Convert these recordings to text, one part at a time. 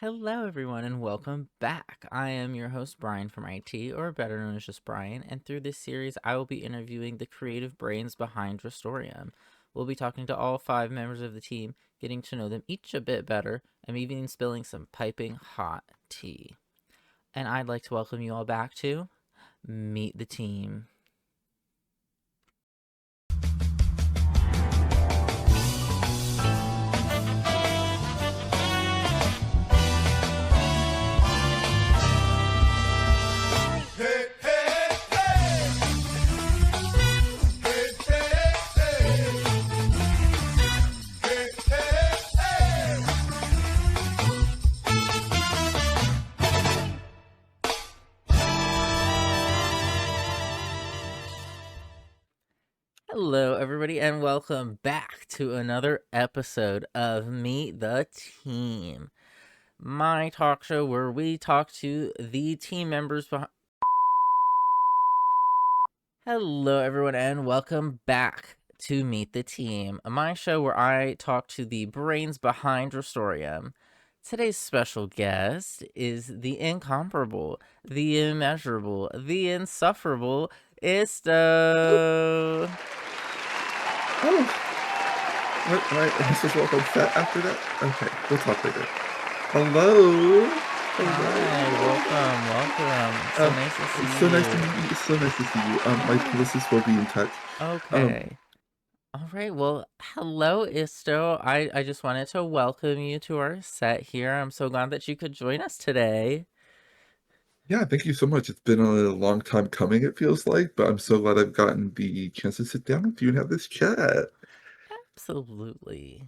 Hello, everyone, and welcome back. I am your host, Brian from IT, or better known as just Brian, and through this series, I will be interviewing the creative brains behind Drestoriam. We'll be talking to all 5 members of the team, getting to know them each a bit better, and even spilling some piping hot tea. And I'd like to welcome you all back to Meet the Team. Hello, everybody, and welcome back to another episode of Meet the Team, my talk show where we talk to the team members behind. Hello, everyone, and welcome back to Meet the Team, my show where I talk to the brains behind Drestoriam. Today's special guest is the incomparable, the immeasurable, the insufferable Isto. Oh, am I supposed to walk on set after that? Okay, we'll talk later. Hello. Hi, welcome. It's so nice to see It's so nice to you. meet you. It's so nice to see you. My publicist will be in touch. Um, Okay. All right. Well, hello, Isto. I just wanted to welcome you to our set here. I'm so glad that you could join us today. yeah, thank you so much. It's been a long time coming, it feels like, but I'm so glad I've gotten the chance to sit down with you and have this chat. Absolutely.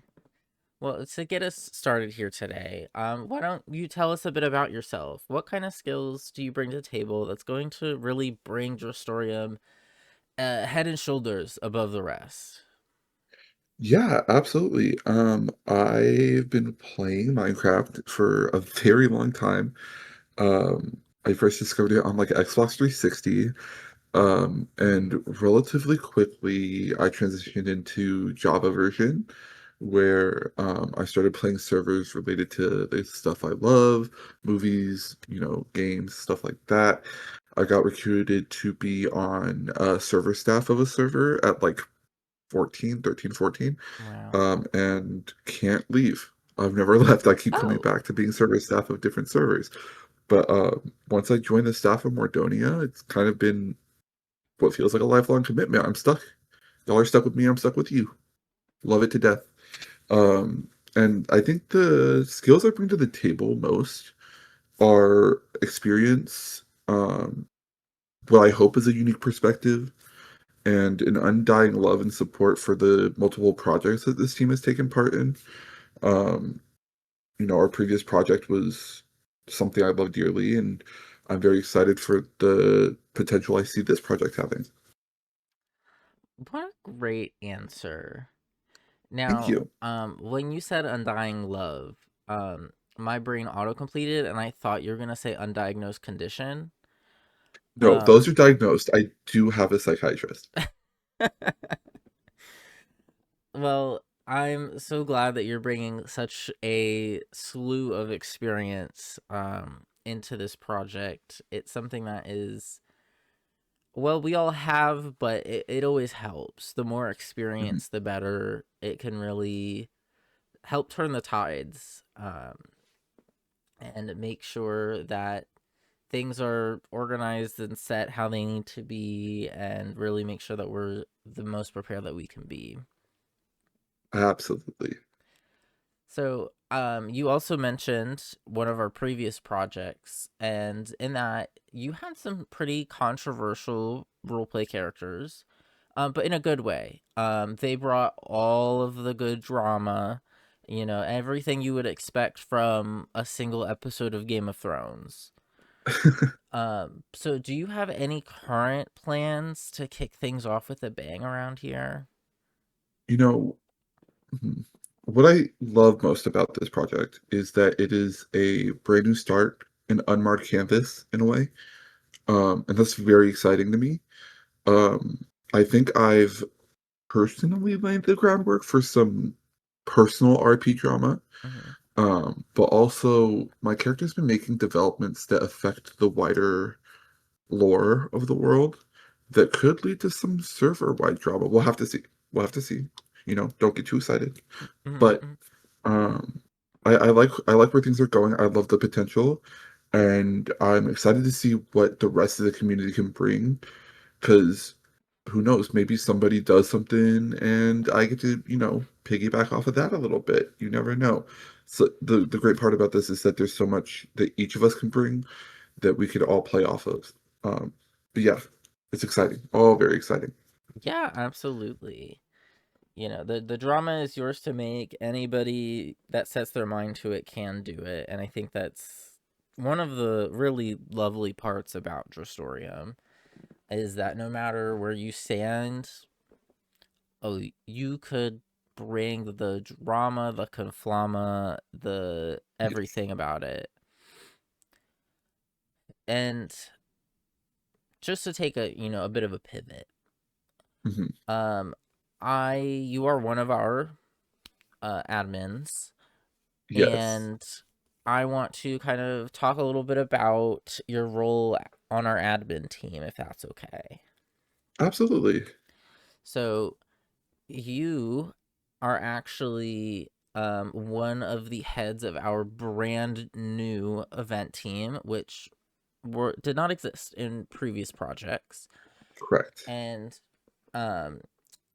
Well, to get us started here today, why don't you tell us a bit about yourself? What kind of skills do you bring to the table that's going to really bring Drestorium head and shoulders above the rest? Yeah, absolutely. I've been playing Minecraft for a very long time. I first discovered it on like Xbox 360. And relatively quickly, I transitioned into Java version, where I started playing servers related to the stuff I love, movies, games, stuff like that. I got recruited to be on server staff of a server at like 13, 14, Wow. and can't leave. I've never left. I keep coming Oh, back to being server staff of different servers. But once I joined the staff of Mordonia, it's kind of been what feels like a lifelong commitment. I'm stuck. Y'all are stuck with me. I'm stuck with you. Love it to death. And I think the skills I bring to the table most are experience, what I hope is a unique perspective, and an undying love and support for the multiple projects that this team has taken part in. Um, our previous project was something I love dearly, and I'm very excited for the potential I see this project having. what a great answer. Thank Now, you. when you said undying love, my brain auto completed and I thought you were gonna say undiagnosed condition. No, those Um, are diagnosed. I do have a psychiatrist. well, I'm so glad that you're bringing such a slew of experience into this project. It's something that is, well, we all have, but it always helps. The more Mhm. experience, the better. It can really help turn the tides. And make sure that things are organized and set how they need to be and really make sure that we're the most prepared that we can be. Absolutely. So, you also mentioned one of our previous projects, and in that, you had some pretty controversial roleplay characters, but in a good way. They brought all of the good drama, everything you would expect from a single episode of Game of Thrones. So do you have any current plans to kick things off with a bang around here? You know, mhm, what I love most about this project is that it is a brand new start, an unmarked canvas in a way. And that's very exciting to me. Um, I think I've personally laid the groundwork for some personal RP drama. Mm-hmm. But also my character's been making developments that affect the wider lore of the world that could lead to some server-wide drama. We'll have to see. We'll have to see. Don't get too excited. But Mm-hmm. um, I like where things are going. I love the potential, and I'm excited to see what the rest of the community can bring. Because who knows? Maybe somebody does something, and I get to piggyback off of that a little bit. You never know. So the great part about this is that there's so much that each of us can bring that we could all play off of. Um, but yeah, it's exciting. All very exciting. Yeah, absolutely. The drama is yours to make. Anybody that sets their mind to it can do it, and I think that's one of the really lovely parts about Drestorium is that no matter where you stand, oh, you could bring the drama, the conflama, the Yes. everything about it. And just to take a bit of a pivot, Hmm. um, you are one of our admins, Yes. and I want to kind of talk a little bit about your role on our admin team, if that's okay. Absolutely. So you are actually one of the heads of our brand new event team, which did not exist in previous projects. Correct. And um,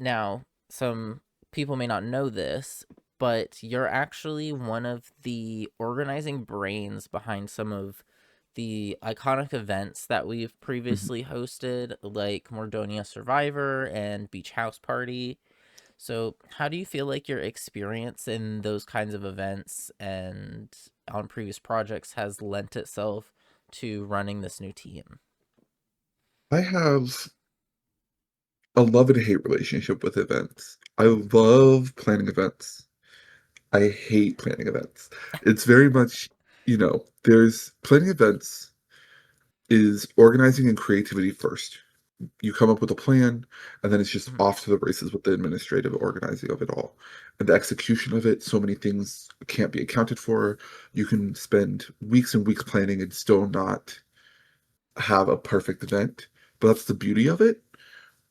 now, some people may not know this, but you're actually one of the organizing brains behind some of the iconic events that we've Mhm. previously hosted, like Mordonia Survivor and Beach House Party. So, how do you feel like your experience in those kinds of events and on previous projects has lent itself to running this new team? I have a love and hate relationship with events. I love planning events. I hate planning events. It's very much, there's planning events is organizing and creativity first. You come up with a plan, and then it's just Mhm. off to the races with the administrative organizing of it all. And the execution of it, so many things can't be accounted for. You can spend weeks and weeks planning and still not have a perfect event. But that's the beauty of it.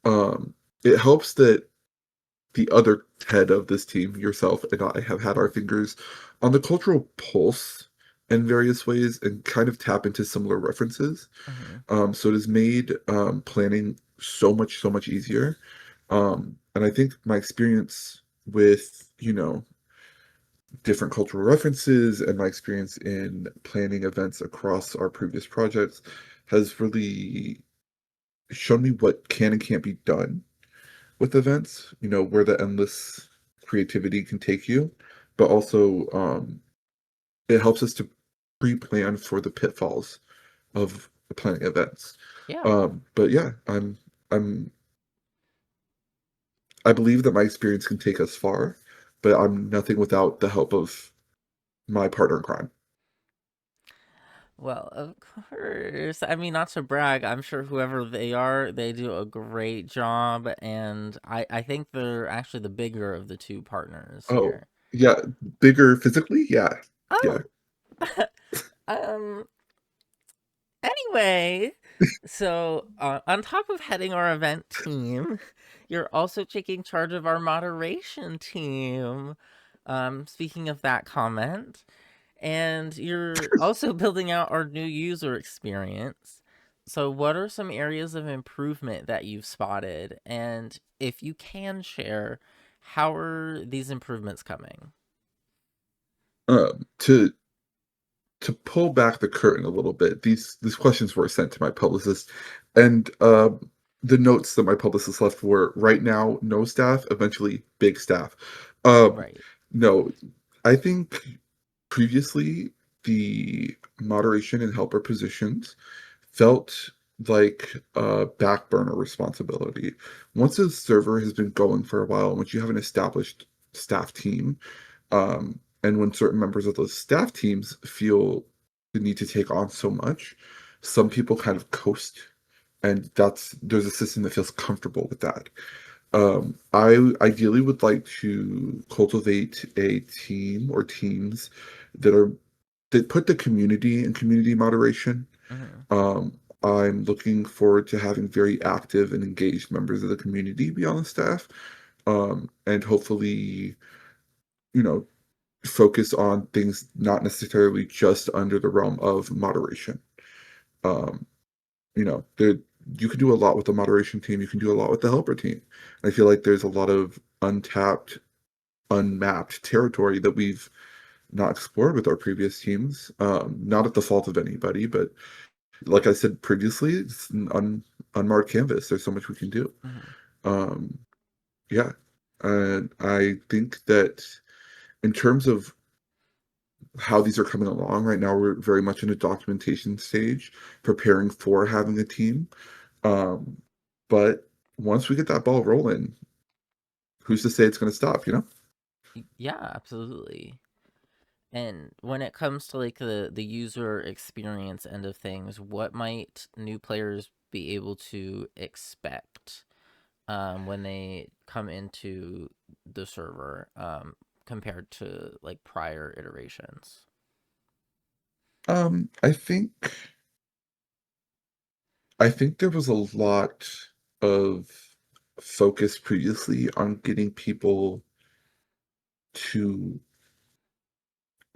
Um, it helps that the other head of this team, yourself and I, have had our fingers on the cultural pulse in various ways and kind of tap into similar references. Mhm. So it has made planning so much easier. And I think my experience with, different cultural references and my experience in planning events across our previous projects has really shown me what can and can't be done with events, where the endless creativity can take you, but also it helps us to pre-plan for the pitfalls of planning events. Yeah. But yeah, I'm I believe that my experience can take us far, but I'm nothing without the help of my partner in crime. Well, of course. I mean, not to brag, I'm sure whoever they are, they do a great job, and I think they're actually the bigger of the two partners Oh, here. yeah, bigger physically? Yeah. Oh, Yeah. um. Anyway, so on top of heading our event team, you're also taking charge of our moderation team. Speaking of that comment. And you're also building out our new user experience. So, what are some areas of improvement that you've spotted? And if you can share, how are these improvements coming? To pull back the curtain a little bit, these questions were sent to my publicist, and the notes that my publicist left were right now no staff, eventually big staff. Um, Right. no, I think previously the moderation and helper positions felt like a back burner responsibility. Once a server has been going for a while, once you have an established staff team, and when certain members of those staff teams feel the need to take on so much, some people kind of coast, and there's a system that feels comfortable with that. I ideally would like to cultivate a team or teams that are that put the community in community moderation. Mhm. I'm looking forward to having very active and engaged members of the community be on the staff, and hopefully, you know, focus on things not necessarily just under the realm of moderation. Um, there you can do a lot with the moderation team. You can do a lot with the helper team. I feel like there's a lot of untapped, unmapped territory that we've not explored with our previous teams. Not at the fault of anybody, but like I said previously, it's an unmarked canvas. There's so much we can do. Mhm. Um, yeah, and I think that in terms of how these are coming along right now, we're very much in a documentation stage, preparing for having a team. Um, but once we get that ball rolling, who's to say it's going to stop? You know? Yeah, absolutely. And when it comes to like the user experience end of things, what might new players be able to expect when they come into the server compared to like prior iterations? I think there was a lot of focus previously on getting people to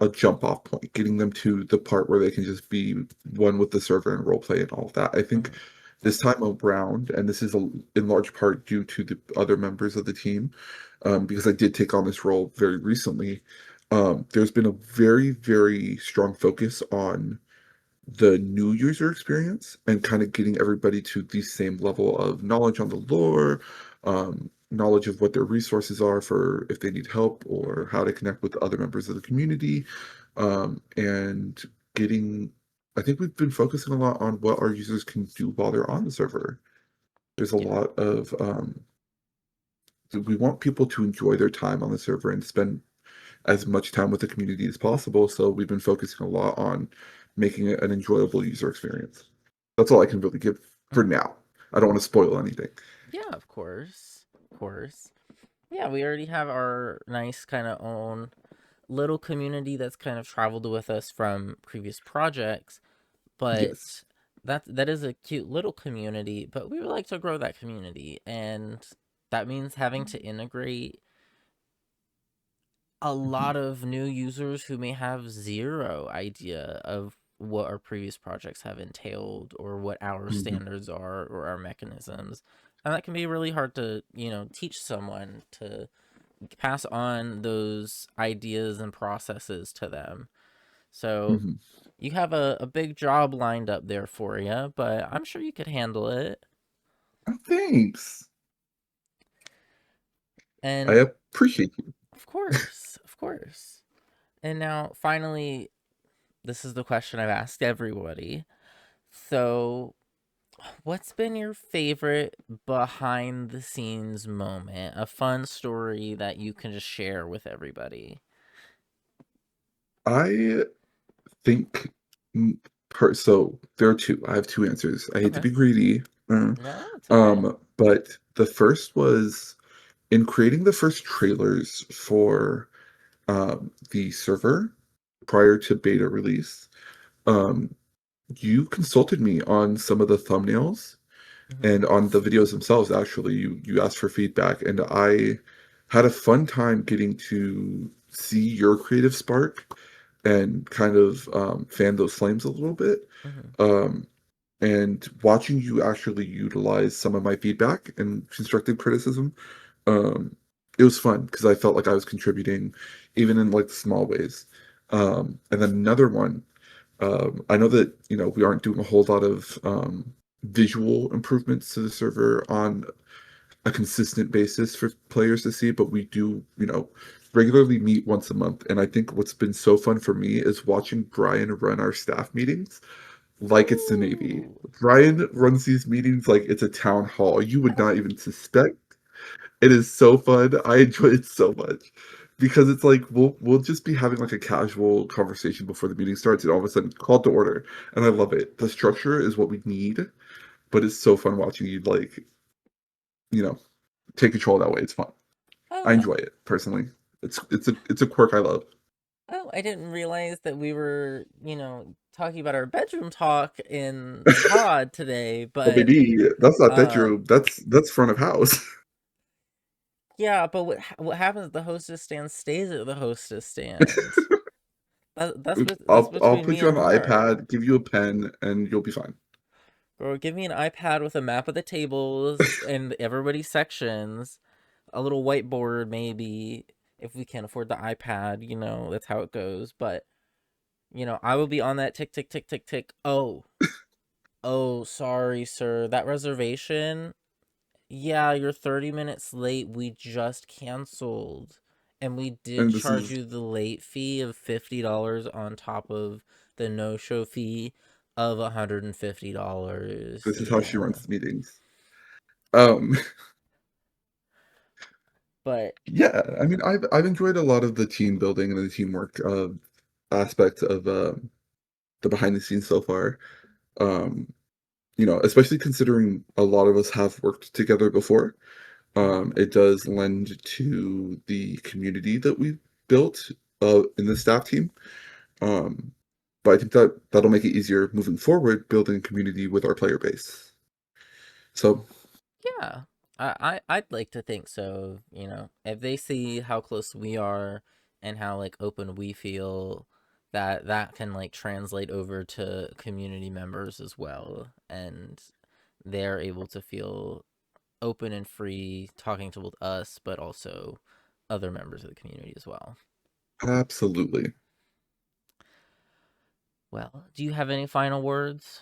a jump off point, getting them to the part where they can just be one with the server and role play and all of that. I think Hmm. this time around, and this is in large part due to the other members of the team, because I did take on this role very recently. There's been a very, very strong focus on the new user experience and kind of getting everybody to the same level of knowledge on the lore, knowledge of what their resources are for if they need help or Hmm. how to connect with other members of the community. And getting, I think we've been focusing a lot on what our users can do while they're on the server. There's a Yeah. lot of, we want people to enjoy their time on the server and spend as much time with the community as possible. So we've been focusing a lot on making it an enjoyable user experience. That's all I can really give for Hmm. now. I don't want to spoil anything. Yeah, of course. Of course. Yeah, we already have our nice kind of own little community that's kind of traveled with us from previous projects, Yes. but that is a cute little community, but we would like to grow that community, and that means having to integrate a Mhm, lot of new users who may have zero idea of what our previous projects have entailed or what our mhm, standards are or our mechanisms. And that can be really hard to, teach someone to pass on those ideas and processes to them. So mhm. you have a big job lined up there for you, but I'm sure you could handle it. Oh, thanks. I And appreciate you. of course, of course. And now, finally, this is the question I've asked everybody. So, what's been your favorite behind the scenes moment? A fun story that you can just share with everybody? I think mm, so there are two. I have two answers. I hate to Okay. be greedy. No, it's okay. But the first was in creating the first trailers for the server prior to beta release. Um, you consulted me on some of the thumbnails Hmm. and on the videos themselves. Actually, you asked for feedback, and I had a fun time getting to see your creative spark and kind of fan those flames a little bit. Hmm. Um, and watching you actually utilize some of my feedback and constructive criticism, um, it was fun because I felt like I was contributing, even in like small ways. And then another one, I know that we aren't doing a whole lot of visual improvements to the server on a consistent basis for players to see, but we do, regularly meet once a month. And I think what's been so fun for me is watching Brian run our staff meetings like it's the Navy. Ooh. Brian runs these meetings like it's a town hall. You would not even suspect. It is so fun. I enjoy it so much because it's like we'll just be having like a casual conversation before the meeting starts, and all of a sudden call to order, and I love it. The structure is what we need, but it's so fun watching you you know take control that way. It's fun. I Oh, enjoy it personally. It's a quirk I love. oh, I didn't realize that we were, talking about our bedroom talk in the pod today, Oh but baby, that's not um bedroom. That's front of house. yeah, but what happens if the hostess stand stays at the hostess stand? That's I'll between put me you on and the her. iPad, give you a pen, and you'll be fine. Or give me an iPad with a map of the tables and everybody's sections, a little whiteboard maybe, if we can't afford the iPad, that's how it goes. But, I will be on that tick, tick, tick, tick, tick. Oh, sorry, sir. That reservation, yeah, you're 30 minutes late. We just canceled. And we did And this charge is you the late fee of $50 on top of the no-show fee of $150. this is how she Yeah. runs the meetings. Um, But yeah, I mean, I've enjoyed a lot of the team building and the teamwork aspect of the behind the scenes so far. Um, especially considering a lot of us have worked together before. It does lend to the community that we've built in the staff team. Um, but I think that that'll make it easier moving forward, building community with our player base. So yeah, I'd like to think so. If they see how close we are and how like open we feel, that can like translate over to community members as well, and they're able to feel open and free talking to both us, but also other members of the community as well. absolutely. Well, do you have any final words?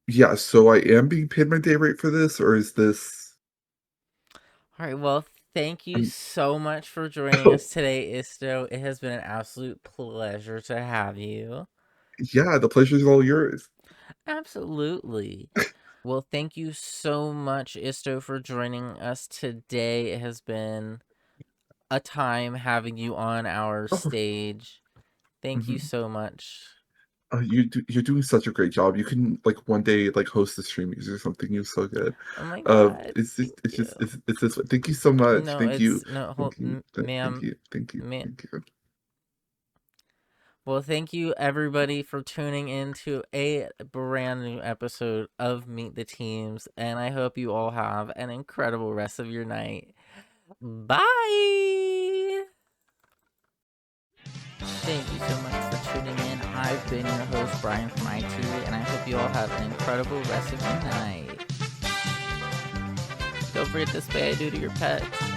Yeah, so I am being paid my day rate for this, or is this All right, well, thank you I'm so much for joining us today, Isto. It has been an absolute pleasure to have you. yeah, the pleasure's all yours. Absolutely. Well, thank you so much, Isto, for joining us today. It has been a time having you on our Oh, stage. Thank you mhm. so much. You're doing such a great job. You can like one day like host the streamings or something. You're so good. Oh my god, thank It's just you. it's this. Thank you so much. No, Thank you. it's no, hold, Thank you. Thank ma'am, you. Thank you. ma'am. Thank you. Well, thank you everybody for tuning in to a brand new episode of Meet the Teams, and I hope you all have an incredible rest of your night. Bye! Thank you so much for tuning in. I've been your host, Brian from IT, and I hope you all have an incredible rest of your night. Don't forget to spay or neuter your pets.